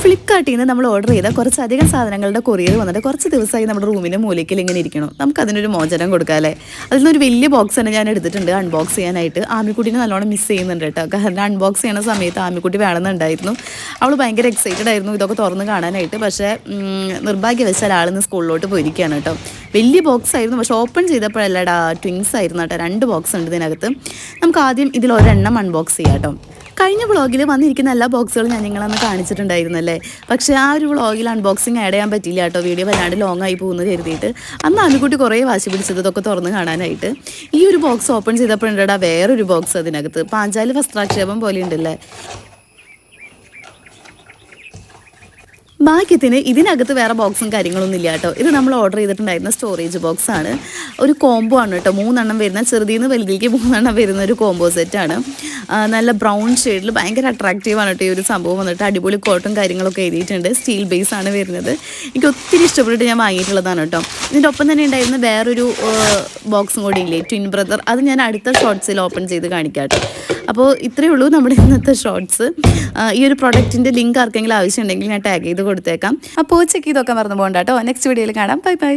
ഫ്ലിപ്കാർട്ടിൽ നിന്ന് നമ്മൾ ഓർഡർ ചെയ്ത കുറച്ചധികം സാധനങ്ങളുടെ കൊറിയർ വന്നിട്ട് കുറച്ച് ദിവസമായി നമ്മുടെ റൂമിൻ്റെ മൂലയ്ക്കിൽ ഇങ്ങനെ ഇരിക്കണം. നമുക്ക് അതിനൊരു മോചനം കൊടുക്കാം അല്ലേ. അതിൽ നിന്നൊരു വലിയ ബോക്സ് തന്നെ ഞാൻ എടുത്തിട്ടുണ്ട് അൺബോക്സ് ചെയ്യാനായിട്ട്. ആമിക്കുട്ടീനെ നല്ലോണം മിസ് ചെയ്യുന്നുണ്ട് കേട്ടോ. കാരണം അൺബോക്സ് ചെയ്യുന്ന സമയത്ത് ആമിക്കുട്ടി വേണമെന്നുണ്ടായിരുന്നു. അവൾ ഭയങ്കര എക്സൈറ്റഡ് ആയിരുന്നു ഇതൊക്കെ തുറന്ന് കാണാനായിട്ട്. പക്ഷേ നിർഭാഗ്യവശാൽ ആളിന്ന് സ്കൂളിലോട്ട് പോയിരിക്കുകയാണ് കേട്ടോ. വലിയ ബോക്സ് ആയിരുന്നു, പക്ഷേ ഓപ്പൺ ചെയ്തപ്പോഴല്ലടാ ട്വിങ്സ് ആയിരുന്നു കേട്ടോ. 2 ബോക്സ് ഉണ്ട് ഇതിനകത്ത്. നമുക്ക് ആദ്യം ഇതിൽ ഒരെണ്ണം അൺബോക്സ് ചെയ്യാം കേട്ടോ. കഴിഞ്ഞ വ്ളോഗിൽ വന്നിരിക്കുന്ന എല്ലാ ബോക്സുകളും ഞാൻ നിങ്ങളന്ന് കാണിച്ചിട്ടുണ്ടായിരുന്നല്ലേ. പക്ഷേ ആ ഒരു വ്ളോഗിൽ അൺബോക്സിങ് ആഡ് ചെയ്യാൻ പറ്റില്ല കേട്ടോ. വീഡിയോ വല്ലാണ്ട് ലോങ് ആയി പോകുന്നു കരുതിയിട്ട് അന്ന് ആമിക്കുട്ടി കുറേ വാശി പിടിച്ചത് ഇതൊക്കെ തുറന്ന് കാണാനായിട്ട്. ഈ ഒരു ബോക്സ് ഓപ്പൺ ചെയ്തപ്പോഴുണ്ടടാ വേറൊരു ബോക്സ് അതിനകത്ത്. പാഞ്ചാലി വസ്ത്രാക്ഷേപം പോലെ ഉണ്ടല്ലേ. ഭാഗ്യത്തിന് ഇതിനകത്ത് വേറെ ബോക്സും കാര്യങ്ങളൊന്നും ഇല്ല കേട്ടോ. ഇത് നമ്മൾ ഓർഡർ ചെയ്തിട്ടുണ്ടായിരുന്ന സ്റ്റോറേജ് ബോക്സ് ആണ്. ഒരു കോംബോ ആണ് കേട്ടോ. 3 എണ്ണം വരുന്ന, ചെറുതിന്ന് വലുതിലേക്ക് 3 എണ്ണം വരുന്ന ഒരു കോംബോ സെറ്റാണ്. നല്ല ബ്രൗൺ ഷെയ്ഡിൽ ഭയങ്കര അട്രാക്റ്റീവാണ് കേട്ടോ ഈ ഒരു സംഭവം വന്നിട്ട്. അടിപൊളി കോട്ടും കാര്യങ്ങളൊക്കെ എഴുതിയിട്ടുണ്ട്. സ്റ്റീൽ ബേസ് ആണ് വരുന്നത്. എനിക്ക് ഒത്തിരി ഇഷ്ടപ്പെട്ടിട്ട് ഞാൻ വാങ്ങിയിട്ടുള്ളതാണ് കേട്ടോ. ഇതിൻ്റെ ഒപ്പം തന്നെ ഉണ്ടായിരുന്ന വേറൊരു ബോക്സും കൂടി ഇല്ലേ, ട്വിൻ ബ്രദർ. അത് ഞാൻ അടുത്ത ഷോർട്സിൽ ഓപ്പൺ ചെയ്ത് കാണിക്കാം കേട്ടോ. അപ്പോൾ ഇത്രയേ ഉള്ളൂ നമ്മുടെ ഇന്നത്തെ ഷോർട്സ്. ഈ ഒരു പ്രൊഡക്റ്റിൻ്റെ ലിങ്ക് ആർക്കെങ്കിലും ആവശ്യമുണ്ടെങ്കിൽ ഞാൻ ടാഗ് ചെയ്ത് കൊടുത്തേക്കാം. അപ്പോൾ ചെക്ക് ചെയ്തൊക്കെ മറന്നു പോകണ്ട കേട്ടോ. നെക്സ്റ്റ് വീഡിയോയിൽ കാണാം. Bye bye.